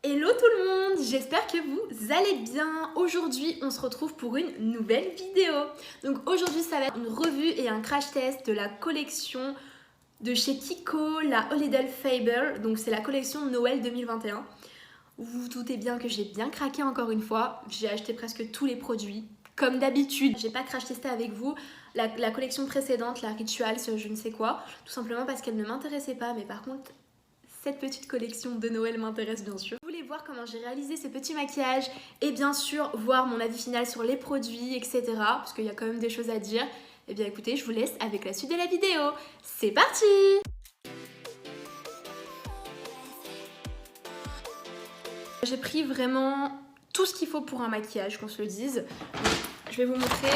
Hello tout le monde, j'espère que vous allez bien. Aujourd'hui on se retrouve pour une nouvelle vidéo. Donc aujourd'hui ça va être une revue et un crash test de la collection de chez Kiko, la Holiday Fable. Donc c'est la collection de Noël 2021. Vous vous doutez bien que j'ai bien craqué encore une fois. J'ai acheté presque tous les produits. Comme d'habitude, j'ai pas crash testé avec vous la collection précédente, la Rituals, je ne sais quoi. Tout simplement parce qu'elle ne m'intéressait pas, mais par contre cette petite collection de Noël m'intéresse bien sûr. Vous voulez voir comment j'ai réalisé ce petit maquillage et bien sûr voir mon avis final sur les produits, etc. Parce qu'il y a quand même des choses à dire. Eh bien écoutez, je vous laisse avec la suite de la vidéo. C'est parti! J'ai pris vraiment tout ce qu'il faut pour un maquillage, qu'on se le dise. Je vais vous montrer.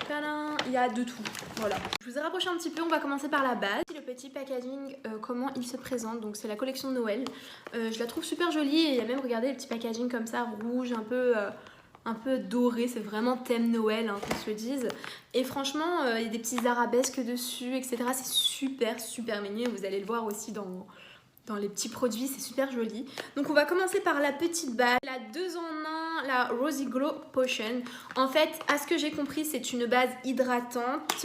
Tadam, il y a de tout, voilà. Je vous ai rapproché un petit peu, on va commencer par la base. Le petit packaging, comment il se présente, donc c'est la collection de Noël. Je la trouve super jolie et il y a même, regardez, le petit packaging comme ça, rouge, un peu doré, c'est vraiment thème Noël, hein, qu'on se le dise. Et franchement, il y a des petits arabesques dessus, etc. C'est super mignon, vous allez le voir aussi dans les petits produits, c'est super joli. Donc on va commencer par la petite base, la 2 en 1, la Rosy Glow Potion. En fait, à ce que j'ai compris, c'est une base hydratante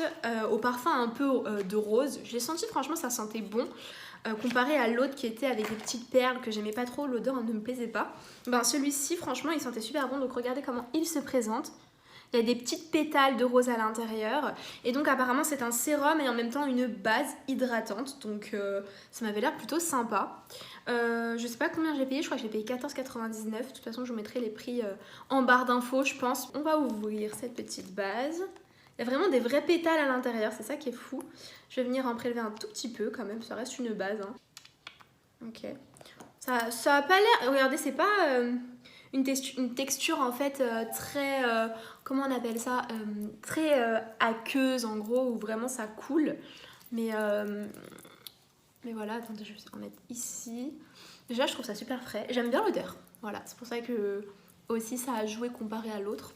au parfum un peu de rose. Je l'ai senti, franchement, ça sentait bon. Comparé à l'autre qui était avec des petites perles que j'aimais pas trop, l'odeur ne me plaisait pas. Ben, celui-ci, franchement, il sentait super bon. Donc regardez comment il se présente. Il y a des petites pétales de rose à l'intérieur. Et donc apparemment c'est un sérum et en même temps une base hydratante. Donc ça m'avait l'air plutôt sympa. Je sais pas combien j'ai payé, je crois que j'ai payé 14,99. De toute façon je vous mettrai les prix en barre d'infos je pense. On va ouvrir cette petite base. Il y a vraiment des vrais pétales à l'intérieur, c'est ça qui est fou. Je vais venir en prélever un tout petit peu quand même, ça reste une base. Hein. Ok. Ça a pas l'air... Regardez, c'est pas... une texture en fait très, comment on appelle ça, très aqueuse en gros, où vraiment ça coule. Mais voilà, attendez, je vais en mettre ici. Déjà, je trouve ça super frais. J'aime bien l'odeur. Voilà, c'est pour ça que aussi ça a joué comparé à l'autre.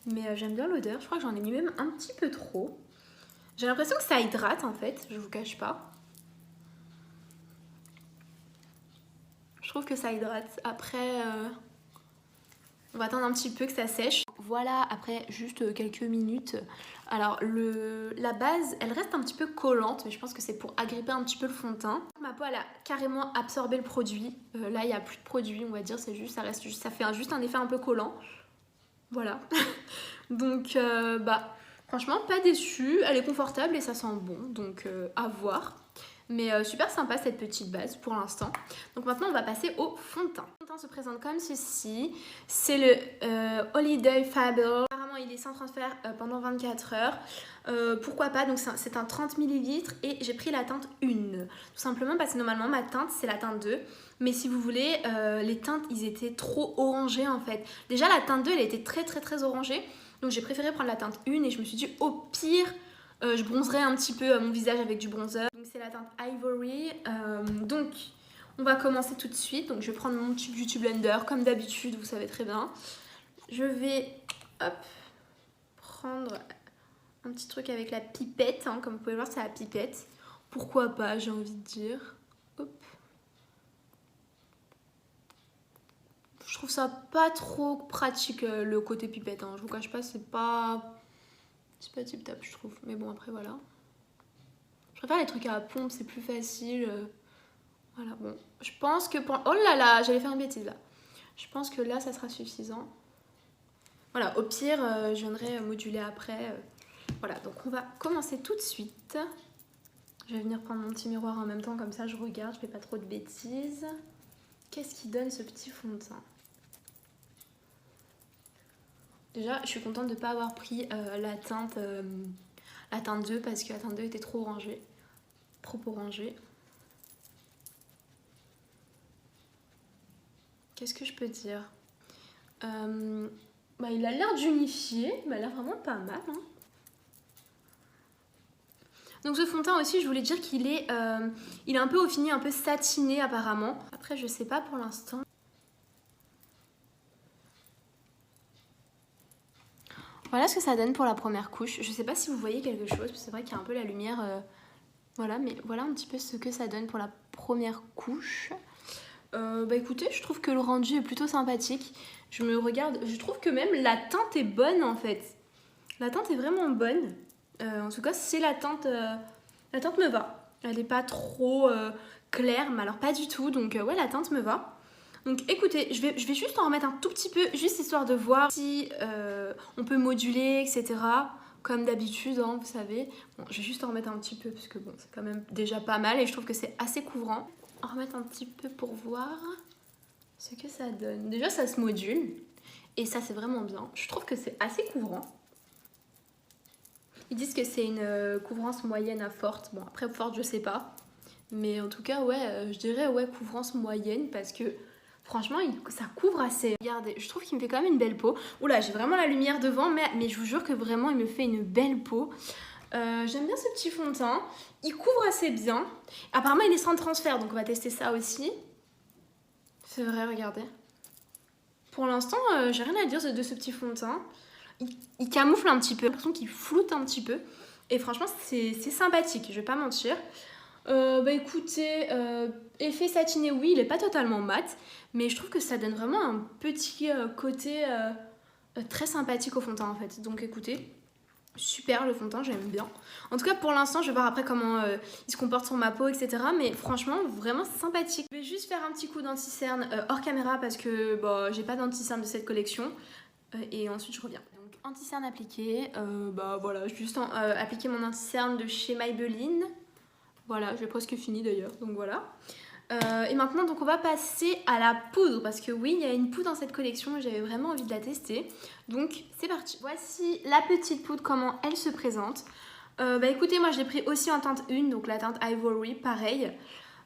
Mais j'aime bien l'odeur. Je crois que j'en ai mis même un petit peu trop. J'ai l'impression que ça hydrate en fait, je vous cache pas. Je trouve que ça hydrate. Après... on va attendre un petit peu que ça sèche. Voilà, après juste quelques minutes. Alors la base, elle reste un petit peu collante, mais je pense que c'est pour agripper un petit peu le fond de teint. Ma peau, elle a carrément absorbé le produit. Là, il n'y a plus de produit, on va dire. C'est juste, ça fait juste un effet un peu collant. Voilà. Donc, franchement, pas déçue. Elle est confortable et ça sent bon, donc à voir. Mais super sympa cette petite base pour l'instant. Donc maintenant on va passer au fond de teint. Le fond de teint se présente comme ceci. C'est le Holiday Fable. Apparemment il est sans transfert pendant 24 heures. Pourquoi pas, donc c'est un 30 ml et j'ai pris la teinte 1. Tout simplement parce que normalement ma teinte c'est la teinte 2. Mais si vous voulez, les teintes ils étaient trop orangées en fait. Déjà la teinte 2 elle était très orangée. Donc j'ai préféré prendre la teinte 1 et je me suis dit au pire... je bronzerai un petit peu mon visage avec du bronzer. Donc c'est la teinte Ivory. Donc on va commencer tout de suite. Donc je vais prendre mon petit Beauty Blender comme d'habitude, vous savez très bien. Je vais prendre un petit truc avec la pipette. Hein, comme vous pouvez voir c'est la pipette. Pourquoi pas, j'ai envie de dire. Hop. Je trouve ça pas trop pratique le côté pipette. Hein. Je vous cache pas, c'est pas tip top je trouve, mais bon après voilà. Je préfère les trucs à la pompe, c'est plus facile. Voilà, bon, je pense que pour... Oh là là, j'allais faire une bêtise là. Je pense que là ça sera suffisant. Voilà, au pire je viendrai moduler après. Voilà, donc on va commencer tout de suite. Je vais venir prendre mon petit miroir en même temps, comme ça je regarde, je fais pas trop de bêtises. Qu'est-ce qui donne ce petit fond de teint? Déjà, je suis contente de ne pas avoir pris la teinte 2 parce que la teinte 2 était trop orangée. Trop orangée. Qu'est-ce que je peux dire? Il a l'air d'unifier, il a l'air vraiment pas mal. Hein. Donc ce fond de teint aussi, je voulais dire qu'il est, il est un peu au fini, un peu satiné apparemment. Après, je sais pas pour l'instant. Voilà ce que ça donne pour la première couche. Je sais pas si vous voyez quelque chose, c'est vrai qu'il y a un peu la lumière. Voilà, mais voilà un petit peu ce que ça donne pour la première couche. Bah écoutez, je trouve que le rendu est plutôt sympathique. Je me regarde, je trouve que même la teinte est bonne en fait. La teinte est vraiment bonne. En tout cas, c'est la teinte me va. Elle n'est pas trop claire, mais alors pas du tout. Donc ouais, la teinte me va. Donc écoutez, je vais juste en remettre un tout petit peu, juste histoire de voir si on peut moduler, etc. Comme d'habitude, hein, vous savez. Bon, je vais juste en remettre un petit peu, parce que bon, c'est quand même déjà pas mal. Et je trouve que c'est assez couvrant. En remettre un petit peu pour voir ce que ça donne. Déjà, ça se module. Et ça, c'est vraiment bien. Je trouve que c'est assez couvrant. Ils disent que c'est une couvrance moyenne à forte. Bon, après, forte, je sais pas. Mais en tout cas, ouais, je dirais ouais, couvrance moyenne parce que franchement, ça couvre assez. Regardez, je trouve qu'il me fait quand même une belle peau. Oula, j'ai vraiment la lumière devant, mais je vous jure que vraiment, il me fait une belle peau. J'aime bien ce petit fond de teint. Il couvre assez bien. Apparemment, il est sans transfert, donc on va tester ça aussi. C'est vrai, regardez. Pour l'instant, j'ai rien à dire de ce petit fond de teint. Il camoufle un petit peu, j'ai l'impression qu'il floute un petit peu. Et franchement, c'est sympathique, je vais pas mentir. Bah écoutez, effet satiné, oui, il est pas totalement mat, mais je trouve que ça donne vraiment un petit côté très sympathique au fond de teint en fait. Donc écoutez, super le fond de teint, j'aime bien. En tout cas, pour l'instant, je vais voir après comment il se comporte sur ma peau, etc. Mais franchement, vraiment sympathique. Je vais juste faire un petit coup d'anti-cerne hors caméra parce que bah, j'ai pas d'anti-cerne de cette collection. Et ensuite, je reviens. Donc, anti-cerne appliqué. Bah voilà, je vais juste appliquer mon anti-cerne de chez Maybelline. Voilà, j'ai presque fini d'ailleurs, donc voilà. Et maintenant, donc on va passer à la poudre, parce que oui, il y a une poudre dans cette collection et j'avais vraiment envie de la tester. Donc c'est parti. Voici la petite poudre, comment elle se présente. Bah écoutez, moi je l'ai pris aussi en teinte 1, donc la teinte Ivory, pareil.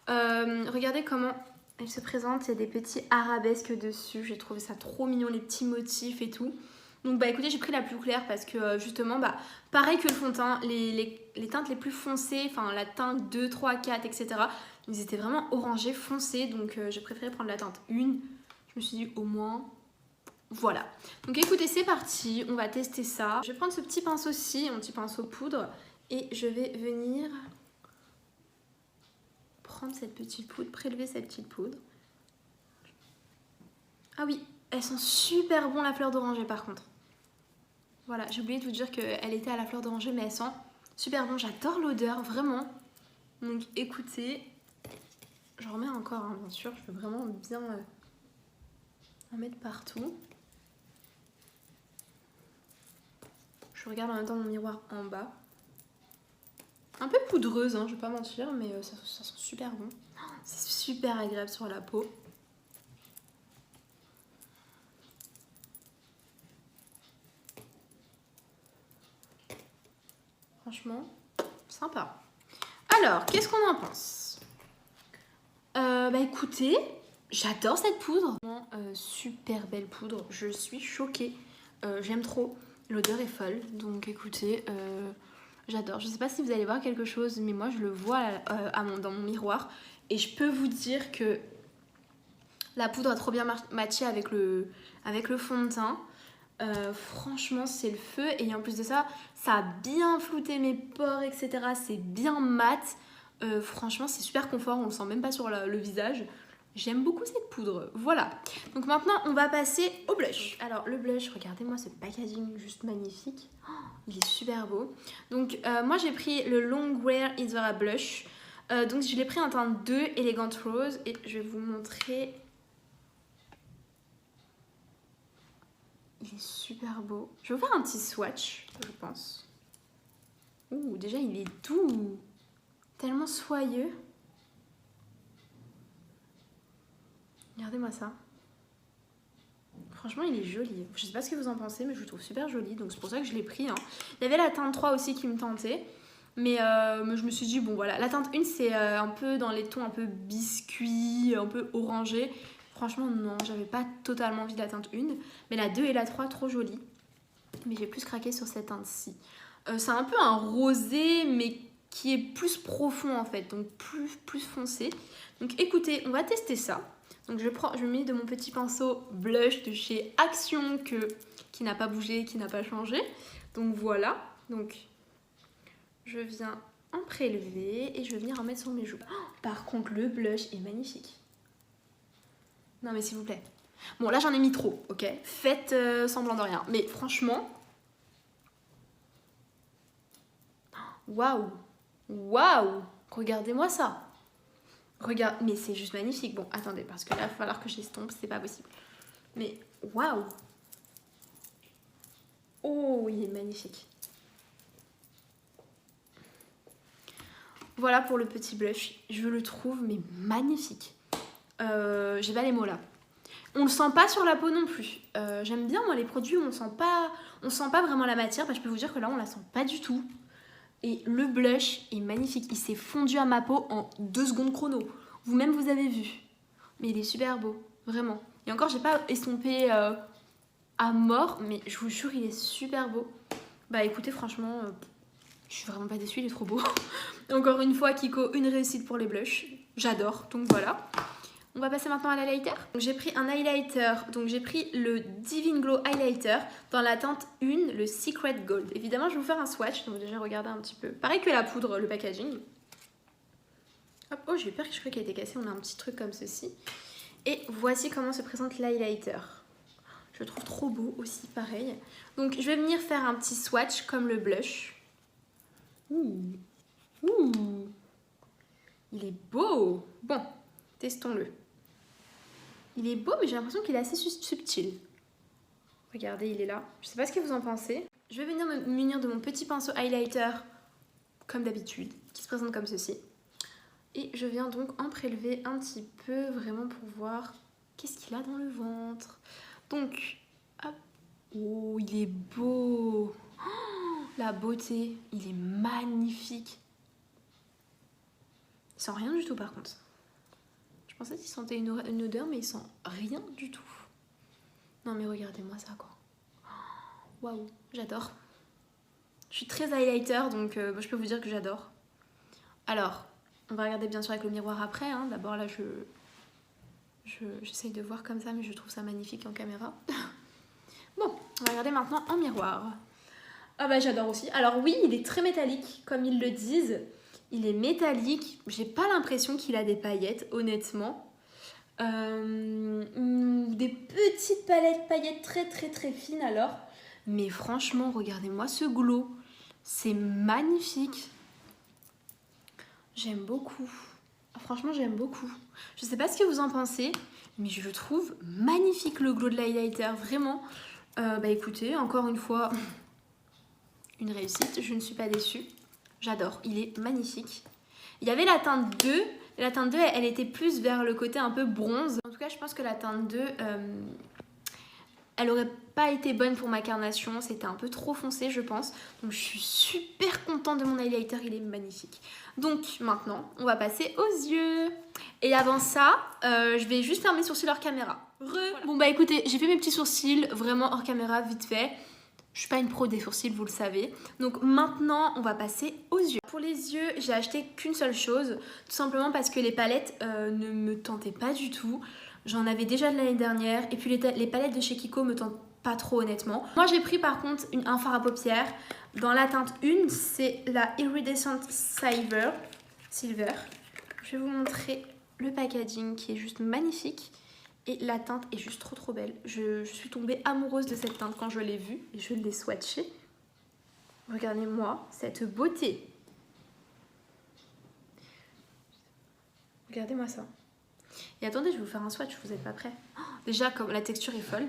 Regardez comment elle se présente, il y a des petits arabesques dessus, j'ai trouvé ça trop mignon, les petits motifs et tout. Donc bah écoutez, j'ai pris la plus claire parce que justement, bah pareil que le fond de teint, les teintes les plus foncées, enfin la teinte 2, 3, 4, etc. Ils étaient vraiment orangés, foncés, donc j'ai préféré prendre la teinte 1. Je me suis dit au moins, voilà. Donc écoutez, c'est parti, on va tester ça. Je vais prendre ce petit pinceau-ci, mon petit pinceau poudre, et je vais venir prendre cette petite poudre, prélever cette petite poudre. Ah oui, elles sont super bon la fleur d'oranger par contre. Voilà, j'ai oublié de vous dire qu'elle était à la fleur d'oranger, mais elle sent super bon. J'adore l'odeur, vraiment. Donc écoutez, j'en remets encore, hein, bien sûr. Je veux vraiment bien en mettre partout. Je regarde en même temps mon miroir en bas. Un peu poudreuse, hein, je vais pas mentir, mais ça sent super bon. C'est super agréable sur la peau. Franchement, sympa. Alors, qu'est-ce qu'on en pense? Bah écoutez, j'adore cette poudre. Super belle poudre, je suis choquée. J'aime trop, l'odeur est folle. Donc écoutez, j'adore. Je sais pas si vous allez voir quelque chose, mais moi je le vois dans mon miroir. Et je peux vous dire que la poudre a trop bien matché avec le fond de teint. Franchement c'est le feu, et en plus de ça, ça a bien flouté mes pores, etc. C'est bien mat. Franchement c'est super confort, on le sent même pas sur le visage. J'aime beaucoup cette poudre, voilà. Donc maintenant on va passer au blush. Alors le blush, regardez-moi ce packaging juste magnifique. Oh, il est super beau. Donc moi j'ai pris le Long Wear Isera Blush. Donc je l'ai pris en teinte 2 Elegant Rose, et je vais vous montrer. Il est super beau. Je vais vous faire un petit swatch, je pense. Ouh, déjà il est doux. Tellement soyeux. Regardez-moi ça. Franchement, il est joli. Je sais pas ce que vous en pensez, mais je le trouve super joli. Donc c'est pour ça que je l'ai pris. Hein. Il y avait la teinte 3 aussi qui me tentait. Mais je me suis dit, bon voilà. La teinte 1, c'est un peu dans les tons un peu biscuit, un peu orangé. Franchement, non, j'avais pas totalement envie de la teinte 1. Mais la 2 et la 3, trop jolies. Mais j'ai plus craqué sur cette teinte-ci. C'est un peu un rosé, mais qui est plus profond en fait. Donc plus foncé. Donc écoutez, on va tester ça. Donc je mets de mon petit pinceau blush de chez Action qui n'a pas bougé, qui n'a pas changé. Donc voilà. Donc je viens en prélever et je vais venir en mettre sur mes joues. Oh, par contre le blush est magnifique. Non mais s'il vous plaît. Bon là j'en ai mis trop, ok. Faites semblant de rien. Mais franchement... Waouh. Waouh. Regardez-moi ça. Regarde, mais c'est juste magnifique. Bon, attendez, parce que là, il va falloir que j'estompe, c'est pas possible. Mais waouh. Oh, il est magnifique. Voilà pour le petit blush. Je le trouve, mais magnifique. J'ai pas les mots là. On le sent pas sur la peau non plus. J'aime bien, moi, les produits où on sent pas vraiment la matière. Bah, je peux vous dire que là, on la sent pas du tout. Et le blush est magnifique. Il s'est fondu à ma peau en 2 secondes chrono. Vous-même, vous avez vu. Mais il est super beau, vraiment. Et encore, j'ai pas estompé à mort, mais je vous jure, il est super beau. Bah écoutez, franchement, je suis vraiment pas déçue, il est trop beau. Encore une fois, Kiko, une réussite pour les blushs. J'adore, donc voilà. On va passer maintenant à l'highlighter. J'ai pris un highlighter, donc j'ai pris le Divine Glow Highlighter dans la teinte 1, le Secret Gold. Évidemment, je vais vous faire un swatch, donc déjà regardez un petit peu. Pareil que la poudre, le packaging. Hop, oh, j'ai eu peur que je crois qu'il était cassé, on a un petit truc comme ceci. Et voici comment se présente l'highlighter. Je le trouve trop beau aussi, pareil. Donc je vais venir faire un petit swatch comme le blush. Ouh. Ouh. Il est beau. Bon, testons-le. Il est beau, mais j'ai l'impression qu'il est assez subtil. Regardez, il est là. Je sais pas ce que vous en pensez. Je vais venir me munir de mon petit pinceau highlighter, comme d'habitude, qui se présente comme ceci. Et je viens donc en prélever un petit peu, vraiment pour voir qu'est-ce qu'il a dans le ventre. Donc, hop. Oh, il est beau. Oh, la beauté, il est magnifique. Il sent rien du tout par contre. Je pensais qu'il sentait une odeur, mais il sent rien du tout. Non mais regardez-moi ça quoi. Waouh, j'adore. Je suis très highlighter, donc je peux vous dire que j'adore. Alors, on va regarder bien sûr avec le miroir après. Hein. D'abord là, j'essaye de voir comme ça, mais je trouve ça magnifique en caméra. Bon, on va regarder maintenant en miroir. Ah bah j'adore aussi. Alors oui, il est très métallique, comme ils le disent. Il est métallique. J'ai pas l'impression qu'il a des paillettes, honnêtement. Des petites paillettes très fines alors. Mais franchement, regardez-moi ce glow. C'est magnifique. J'aime beaucoup. Franchement, j'aime beaucoup. Je sais pas ce que vous en pensez, mais je le trouve magnifique le glow de l'highlighter. Vraiment. Bah écoutez, encore une fois, une réussite. Je ne suis pas déçue. J'adore. Il est magnifique. Il y avait la teinte 2. Et la teinte 2, elle était plus vers le côté un peu bronze. En tout cas, je pense que la teinte 2, elle aurait pas été bonne pour ma carnation. C'était un peu trop foncé, je pense. Donc, je suis super contente de mon highlighter. Il est magnifique. Donc, maintenant, on va passer aux yeux. Et avant ça, je vais juste faire mes sourcils hors caméra. Voilà. Bon, bah écoutez, j'ai fait mes petits sourcils vraiment hors caméra, vite fait. Je suis pas une pro des sourcils, vous le savez. Donc maintenant, on va passer aux yeux. Pour les yeux, j'ai acheté qu'une seule chose. Tout simplement parce que les palettes ne me tentaient pas du tout. J'en avais déjà de l'année dernière. Et puis les palettes de chez Kiko me tentent pas trop honnêtement. Moi, j'ai pris par contre un fard à paupières. Dans la teinte 1, c'est la Iridescent Silver. Je vais vous montrer le packaging qui est juste magnifique. Et la teinte est juste trop belle. Je suis tombée amoureuse de cette teinte quand je l'ai vue. Et je l'ai swatchée. Regardez-moi cette beauté. Regardez-moi ça. Et attendez, je vais vous faire un swatch, vous n'êtes pas prêts. Oh, déjà, comme la texture est folle.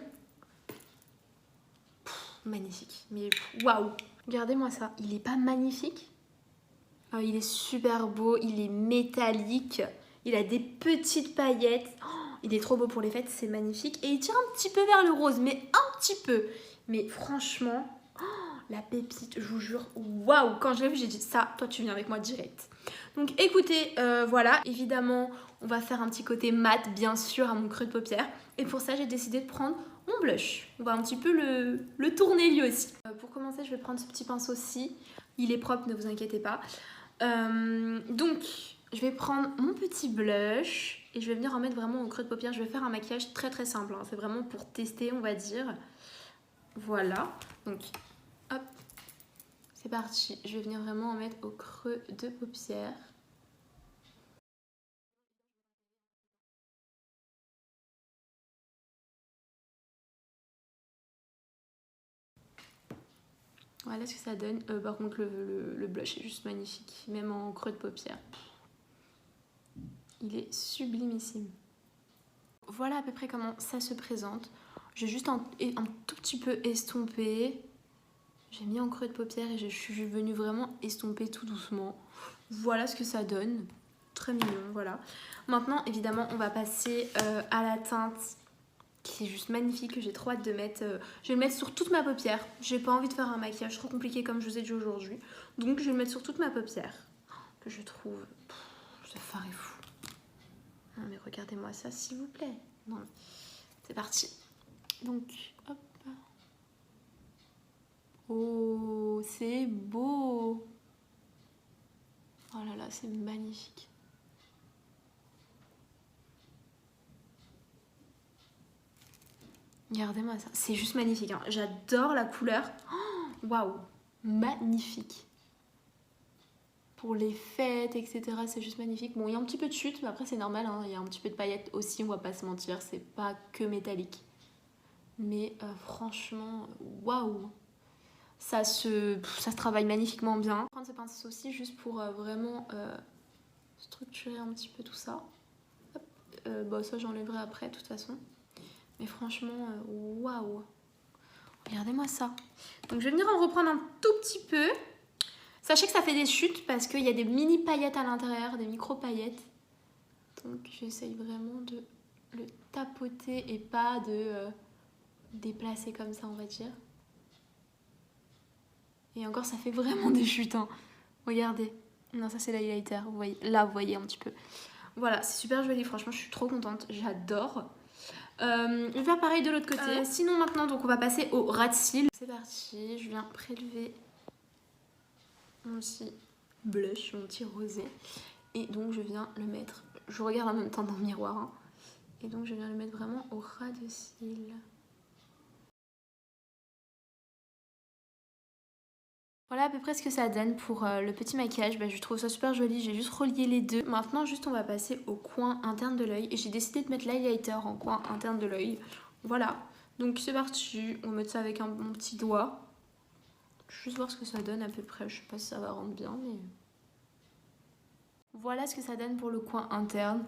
Magnifique. Mais waouh. Regardez-moi ça. Il n'est pas magnifique? Il est super beau. Il est métallique. Il a des petites paillettes. Il est trop beau pour les fêtes, c'est magnifique. Et il tire un petit peu vers le rose, mais un petit peu. Mais franchement, la pépite, je vous jure, waouh. Quand je l'ai vu, j'ai dit ça, toi tu viens avec moi direct. Donc écoutez, voilà, évidemment, on va faire un petit côté mat, bien sûr, à mon creux de paupière. Et pour ça, j'ai décidé de prendre mon blush. On va un petit peu le tourner lui aussi. Pour commencer, je vais prendre ce petit pinceau-ci. Il est propre, ne vous inquiétez pas. Donc, je vais prendre mon petit blush et je vais venir en mettre vraiment au creux de paupière. Je vais faire un maquillage très simple, hein. C'est vraiment pour tester, on va dire. Voilà, donc hop, c'est parti. Je vais venir vraiment en mettre au creux de paupière. Voilà ce que ça donne. Par contre, le blush est juste magnifique. Même en creux de paupière. Il est sublimissime. Voilà à peu près comment ça se présente. J'ai juste un tout petit peu estompé. J'ai mis en creux de paupière et je suis venue vraiment estomper tout doucement. Voilà ce que ça donne. Très mignon, voilà. Maintenant, évidemment, on va passer à la teinte qui est juste magnifique, que j'ai trop hâte de mettre. Je vais le mettre sur toute ma paupière. J'ai pas envie de faire un maquillage trop compliqué comme je vous ai dit aujourd'hui. Donc, je vais le mettre sur toute ma paupière. Que je trouve... ce fard est fou. Non, mais regardez-moi ça, s'il vous plaît. Non, c'est parti. Donc, hop. Oh, c'est beau. Oh là là, c'est magnifique. Regardez-moi ça, c'est juste magnifique. Hein. J'adore la couleur. Waouh, magnifique. Pour les fêtes, etc., c'est juste magnifique. Bon, il y a un petit peu de chute, mais après c'est normal. Hein. Il y a un petit peu de paillettes aussi, on va pas se mentir. C'est pas que métallique. Mais franchement, waouh. Ça se travaille magnifiquement bien. Je vais prendre ce pinceau aussi juste pour vraiment structurer un petit peu tout ça. Bon, ça j'enlèverai après de toute façon. Mais franchement, waouh. Regardez-moi ça. Donc je vais venir en reprendre un tout petit peu. Sachez que ça fait des chutes parce qu'il y a des mini paillettes à l'intérieur, des micro paillettes. Donc j'essaye vraiment de le tapoter et pas de déplacer comme ça, on va dire. Et encore, ça fait vraiment des chutes. Hein. Regardez. Non, ça c'est l'highlighter. Vous voyez, là, vous voyez un petit peu. Voilà, c'est super joli. Franchement, je suis trop contente. J'adore. Je vais faire pareil de l'autre côté. Sinon, maintenant, donc on va passer au ras de cils. C'est parti. Je viens prélever mon petit blush, mon petit rosé. Et donc, je viens le mettre. Je regarde en même temps dans le miroir. Hein. Et donc, je viens le mettre vraiment au ras de cils. Voilà à peu près ce que ça donne pour le petit maquillage. Je trouve ça super joli, j'ai juste relié les deux. Maintenant juste on va passer au coin interne de l'œil. Et j'ai décidé de mettre l'highlighter en coin interne de l'œil. Voilà, donc c'est parti. On va mettre ça avec mon petit doigt. Je vais juste voir ce que ça donne à peu près. Je sais pas si ça va rendre bien mais... Voilà ce que ça donne pour le coin interne.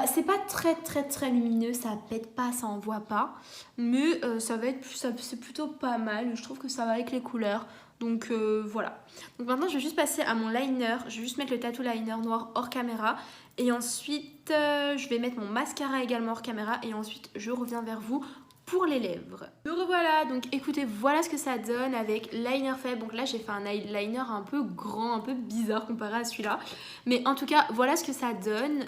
C'est pas très lumineux, ça pète pas, ça envoie pas. Mais c'est plutôt pas mal. Je trouve que ça va avec les couleurs. Donc voilà. Donc maintenant je vais juste passer à mon liner. Je vais juste mettre le tattoo liner noir hors caméra. Et ensuite je vais mettre mon mascara également hors caméra. Et ensuite je reviens vers vous pour les lèvres. Me revoilà, donc écoutez, voilà ce que ça donne avec liner faible. Donc là j'ai fait un eyeliner un peu grand, un peu bizarre comparé à celui-là. Mais en tout cas, voilà ce que ça donne.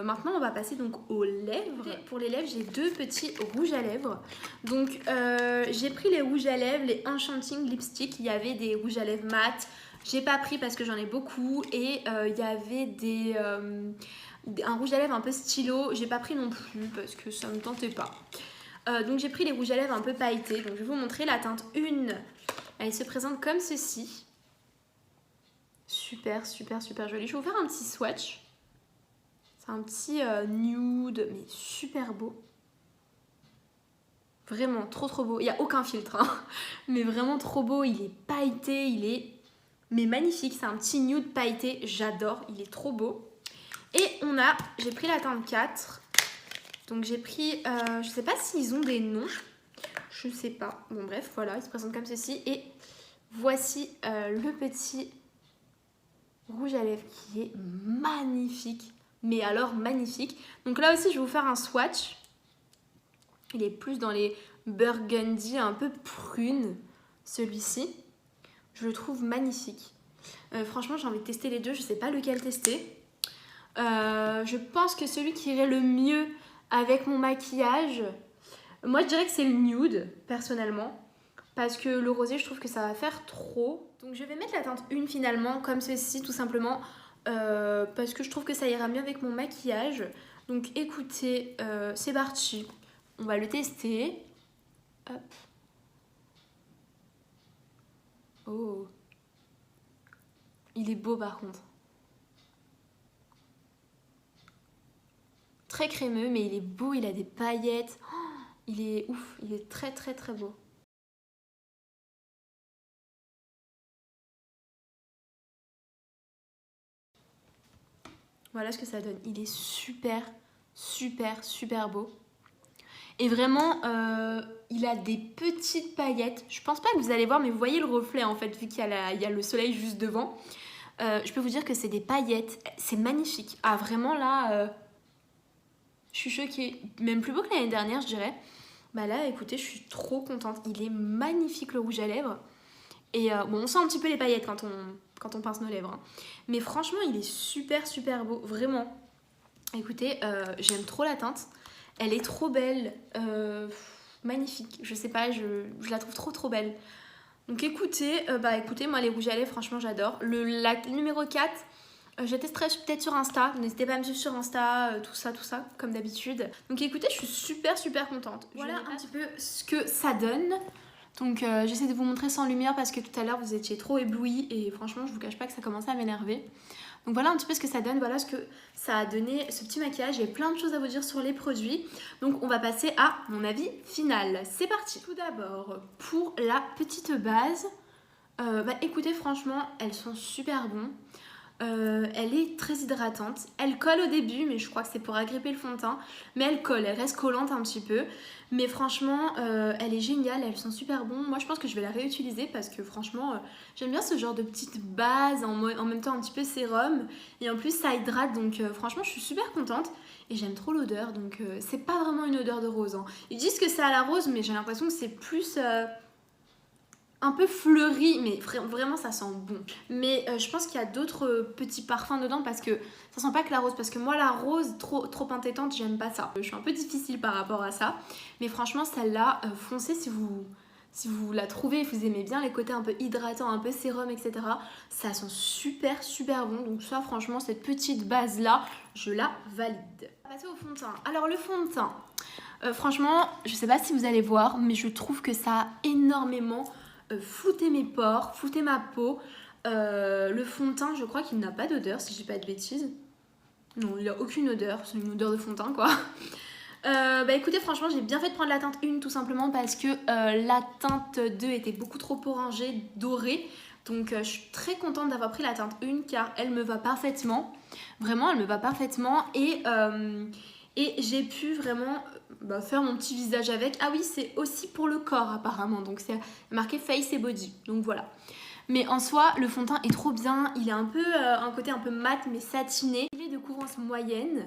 Maintenant on va passer donc aux lèvres. Pour les lèvres, j'ai deux petits rouges à lèvres. Donc j'ai pris les rouges à lèvres, les Enchanting Lipstick. Il y avait des rouges à lèvres mat. J'ai pas pris parce que j'en ai beaucoup. Et il y avait un rouge à lèvres un peu stylo. J'ai pas pris non plus parce que ça me tentait pas. Donc j'ai pris les rouges à lèvres un peu pailletés. Donc je vais vous montrer la teinte 1. Elle se présente comme ceci. Super joli. Je vais vous faire un petit swatch. C'est un petit nude, mais super beau. Vraiment trop beau. Il n'y a aucun filtre, hein. Mais vraiment trop beau. Il est pailleté, il est... mais magnifique. C'est un petit nude pailleté. J'adore, il est trop beau. Et j'ai pris la teinte 4. Donc j'ai pris, je sais pas s'ils ont des noms, je sais pas. Bon bref, voilà, ils se présentent comme ceci. Et voici le petit rouge à lèvres qui est magnifique. Mais alors magnifique. Donc là aussi je vais vous faire un swatch. Il est plus dans les burgundy, un peu prune, celui-ci. Je le trouve magnifique. Franchement j'ai envie de tester les deux, je sais pas lequel tester. Je pense que celui qui irait le mieux avec mon maquillage, moi je dirais que c'est le nude personnellement, parce que le rosé je trouve que ça va faire trop. Donc je vais mettre la teinte 1 finalement comme ceci tout simplement, parce que je trouve que ça ira mieux avec mon maquillage. Donc écoutez, c'est parti, on va le tester. Hop. Oh, il est beau par contre. Très crémeux, mais il est beau, il a des paillettes. Oh, il est ouf, il est très beau. Voilà ce que ça donne. Il est super, super, super beau. Et vraiment, il a des petites paillettes. Je pense pas que vous allez voir, mais vous voyez le reflet en fait, vu qu'il y a le soleil juste devant. Je peux vous dire que c'est des paillettes. C'est magnifique. Ah, vraiment là, je suis choquée. Même plus beau que l'année dernière, je dirais. Bah là, écoutez, je suis trop contente. Il est magnifique le rouge à lèvres. Et bon, on sent un petit peu les paillettes quand on pince nos lèvres. Hein. Mais franchement, il est super, super beau. Vraiment. Écoutez, j'aime trop la teinte. Elle est trop belle. Magnifique. Je sais pas, je la trouve trop, trop belle. Donc écoutez, moi les rouges à lèvres, franchement, j'adore. La numéro 4, je testerai peut-être sur Insta. N'hésitez pas à me suivre sur Insta, tout ça, comme d'habitude. Donc écoutez, je suis super, super contente. Voilà un petit peu ce que ça donne. Donc j'essaie de vous montrer sans lumière parce que tout à l'heure vous étiez trop éblouis et franchement je vous cache pas que ça commençait à m'énerver. Donc voilà un petit peu ce que ça donne, voilà ce que ça a donné ce petit maquillage. J'ai plein de choses à vous dire sur les produits. Donc on va passer à mon avis final. C'est parti. Tout d'abord pour la petite base, écoutez franchement elles sont super bonnes. Elle est très hydratante. Elle colle au début, mais je crois que c'est pour agripper le fond de teint. Mais elle colle, elle reste collante un petit peu. Mais franchement, elle est géniale, elles sont super bonnes. Moi, je pense que je vais la réutiliser parce que franchement, j'aime bien ce genre de petite base, en même temps un petit peu sérum. Et en plus, ça hydrate, donc franchement, je suis super contente. Et j'aime trop l'odeur, donc c'est pas vraiment une odeur de rose. Hein. Ils disent que c'est à la rose, mais j'ai l'impression que c'est plus... un peu fleuri, mais vraiment ça sent bon. Mais je pense qu'il y a d'autres petits parfums dedans parce que ça sent pas que la rose. Parce que moi la rose trop entêtante, j'aime pas ça. Je suis un peu difficile par rapport à ça. Mais franchement celle-là, foncez si vous la trouvez et vous aimez bien les côtés un peu hydratants, un peu sérum, etc. Ça sent super super bon. Donc ça franchement cette petite base là, je la valide. On va passer au fond de teint. Alors le fond de teint, franchement je sais pas si vous allez voir, mais je trouve que ça a énormément... flouter mes pores, flouter ma peau. Le fond de teint, je crois qu'il n'a pas d'odeur, si je dis pas de bêtises. Non, il n'a aucune odeur, c'est une odeur de fond de teint, quoi. Écoutez, franchement, j'ai bien fait de prendre la teinte 1, tout simplement parce que la teinte 2 était beaucoup trop orangée, dorée. Donc, je suis très contente d'avoir pris la teinte 1, car elle me va parfaitement. Vraiment, elle me va parfaitement. Et j'ai pu vraiment... faire mon petit visage avec. Ah oui, c'est aussi pour le corps apparemment, donc c'est marqué face et body, donc voilà. Mais en soi, le fond de teint est trop bien, il est un peu un côté un peu mat mais satiné. Il est de couvrance moyenne.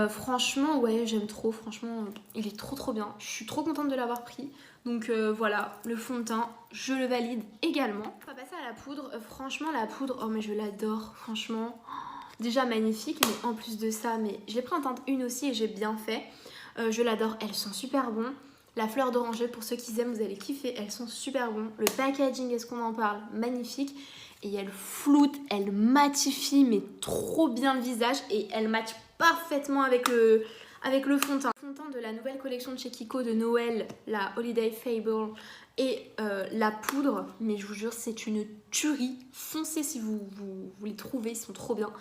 Franchement, ouais, j'aime trop, franchement, il est trop bien. Je suis trop contente de l'avoir pris. Donc voilà, le fond de teint, je le valide également. On va passer à la poudre. Franchement, la poudre, oh mais je l'adore, franchement. Déjà magnifique, mais en plus de ça, mais je l'ai pris en teinte 1 aussi et j'ai bien fait. Je l'adore, elles sont super bonnes. La fleur d'oranger, pour ceux qui aiment, vous allez kiffer, elles sont super bonnes. Le packaging, est-ce qu'on en parle? Magnifique. Et elle floute, elle matifie, mais trop bien le visage. Et elle match parfaitement avec le fond de teint. Le fond de teint de la nouvelle collection de chez Kiko de Noël, la Holiday Fable. Et la poudre, mais je vous jure, c'est une tuerie. Foncez si vous les trouvez, ils sont trop bien.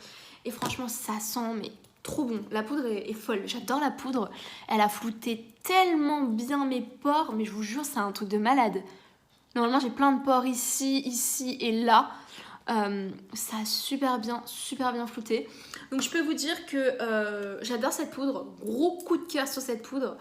Et franchement, ça sent, mais... trop bon, la poudre est folle, j'adore la poudre, elle a flouté tellement bien mes pores, mais je vous jure c'est un truc de malade. Normalement j'ai plein de pores ici et là, ça a super bien flouté. Donc je peux vous dire que j'adore cette poudre, gros coup de cœur sur cette poudre.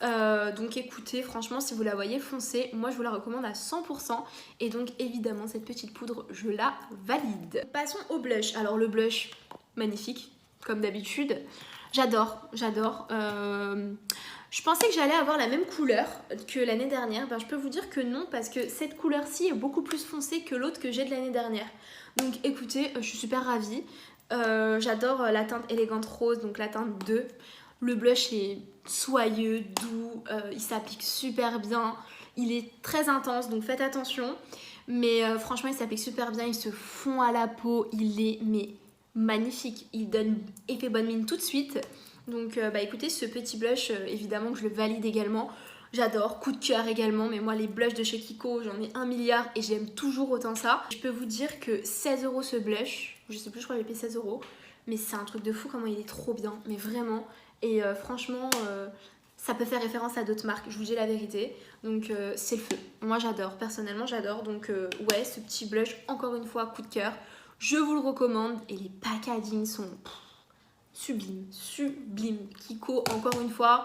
Donc écoutez, franchement si vous la voyez, foncez, moi je vous la recommande à 100%. Et donc évidemment cette petite poudre, je la valide. Passons au blush, alors le blush, magnifique. Comme d'habitude, j'adore. Je pensais que j'allais avoir la même couleur que l'année dernière. Je peux vous dire que non, parce que cette couleur-ci est beaucoup plus foncée que l'autre que j'ai de l'année dernière. Donc écoutez, je suis super ravie. J'adore la teinte élégante rose, donc la teinte 2. Le blush est soyeux, doux, il s'applique super bien. Il est très intense, donc faites attention. Mais franchement, il s'applique super bien, il se fond à la peau, il est... magnifique, il donne effet bonne mine tout de suite. Donc écoutez, ce petit blush, évidemment que je le valide également. J'adore, coup de cœur également, mais moi les blushs de chez Kiko, j'en ai 1 milliard et j'aime toujours autant ça. Je peux vous dire que 16 € ce blush, je sais plus, je crois que j'ai payé 16 €, mais c'est un truc de fou comment il est trop bien, mais vraiment. Et franchement, ça peut faire référence à d'autres marques, je vous dis la vérité. Donc c'est le feu, moi j'adore, personnellement j'adore. Donc ouais, ce petit blush, encore une fois, coup de cœur. Je vous le recommande et les packagings sont sublime, sublime. Kiko, encore une fois,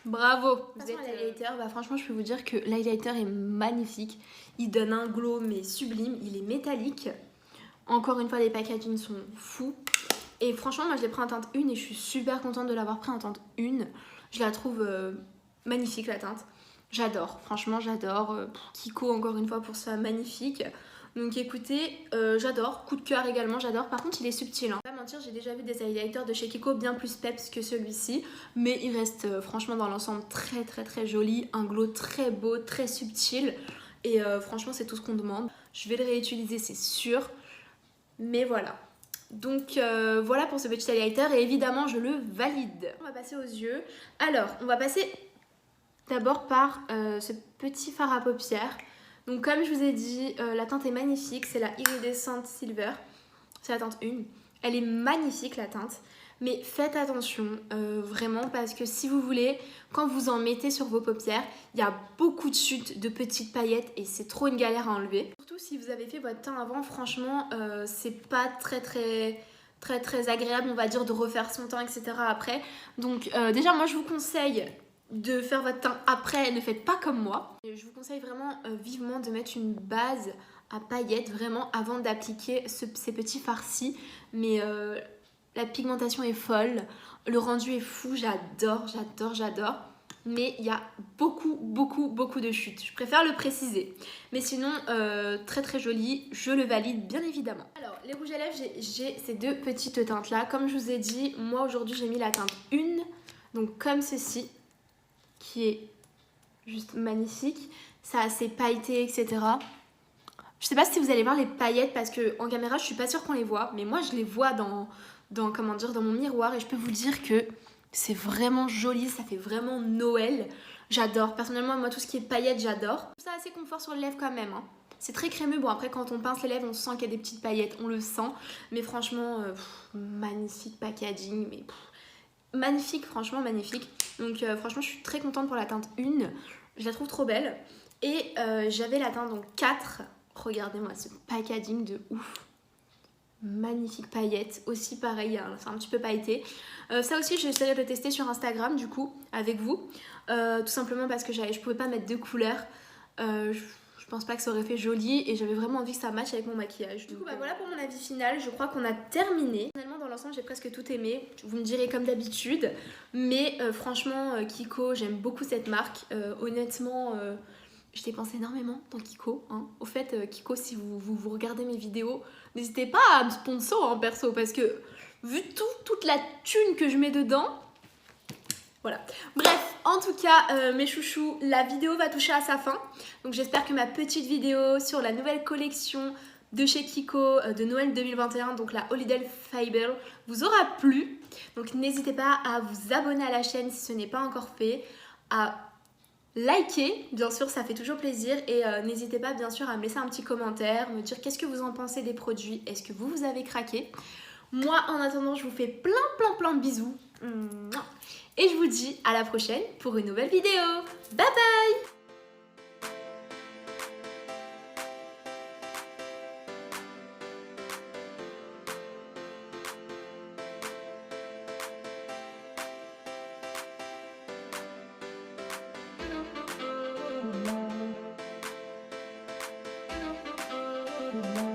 bravo. Vous êtes l'highlighter, bah franchement je peux vous dire que l'highlighter est magnifique. Il donne un glow mais sublime, il est métallique. Encore une fois les packaging sont fous. Et franchement moi je l'ai pris en teinte 1 et je suis super contente de l'avoir pris en teinte 1. Je la trouve magnifique la teinte. J'adore, franchement j'adore. Kiko encore une fois pour ça magnifique. Donc écoutez, j'adore, coup de cœur également, j'adore. Par contre il est subtil, hein. Pas mentir, j'ai déjà vu des highlighters de chez Kiko bien plus peps que celui-ci. Mais il reste franchement dans l'ensemble très joli. Un glow très beau, très subtil. Et franchement c'est tout ce qu'on demande. Je vais le réutiliser c'est sûr. Mais voilà. Donc voilà pour ce petit highlighter et évidemment je le valide. On va passer aux yeux. Alors on va passer d'abord par ce petit fard à paupières. Donc comme je vous ai dit, la teinte est magnifique, c'est la Iridescent Silver, c'est la teinte 1. Elle est magnifique la teinte, mais faites attention vraiment parce que si vous voulez, quand vous en mettez sur vos paupières, il y a beaucoup de chutes de petites paillettes et c'est trop une galère à enlever. Surtout si vous avez fait votre teint avant, franchement, c'est pas très agréable on va dire de refaire son teint etc. après. Donc déjà moi je vous conseille de faire votre teint après, ne faites pas comme moi. Je vous conseille vraiment vivement de mettre une base à paillettes vraiment avant d'appliquer ces petits farcis. Mais la pigmentation est folle, le rendu est fou, j'adore. Mais il y a beaucoup de chutes, je préfère le préciser. Mais sinon, très joli, je le valide bien évidemment. Alors, les rouges à lèvres, j'ai ces deux petites teintes là. Comme je vous ai dit, moi aujourd'hui j'ai mis la teinte 1, donc comme ceci, qui est juste magnifique. Ça a ses pailletés, etc. Je sais pas si vous allez voir les paillettes parce que en caméra, je suis pas sûre qu'on les voit. Mais moi, je les vois dans mon miroir et je peux vous dire que c'est vraiment joli. Ça fait vraiment Noël. J'adore. Personnellement, moi, tout ce qui est paillettes, j'adore. Ça a assez confort sur les lèvres quand même, hein. C'est très crémeux. Bon, après, quand on pince les lèvres, on sent qu'il y a des petites paillettes. On le sent. Mais franchement, magnifique packaging. Mais magnifique, franchement magnifique. Donc franchement je suis très contente pour la teinte 1. Je la trouve trop belle. Et j'avais la teinte donc 4. Regardez-moi ce packaging de ouf. Magnifique paillettes. Aussi pareil, c'est un petit peu pailleté. Ça aussi j'essaierai de le tester sur Instagram du coup avec vous. Tout simplement parce que je pouvais pas mettre deux couleurs. Je pense pas que ça aurait fait joli et j'avais vraiment envie que ça matche avec mon maquillage. Du coup bah voilà pour mon avis final, je crois qu'on a terminé. Finalement dans l'ensemble j'ai presque tout aimé, vous me direz comme d'habitude. Mais franchement Kiko, j'aime beaucoup cette marque. Honnêtement je dépense énormément dans Kiko, hein. Au fait Kiko, si vous regardez mes vidéos, n'hésitez pas à me sponsor en perso parce que vu toute la thune que je mets dedans, voilà. Bref, en tout cas, mes chouchous, la vidéo va toucher à sa fin. Donc j'espère que ma petite vidéo sur la nouvelle collection de chez Kiko de Noël 2021, donc la Holiday Fiber, vous aura plu. Donc n'hésitez pas à vous abonner à la chaîne si ce n'est pas encore fait, à liker, bien sûr, ça fait toujours plaisir. Et n'hésitez pas, bien sûr, à me laisser un petit commentaire, me dire qu'est-ce que vous en pensez des produits, est-ce que vous avez craqué. Moi, en attendant, je vous fais plein de bisous. Et je vous dis à la prochaine pour une nouvelle vidéo. Bye bye! Thank you.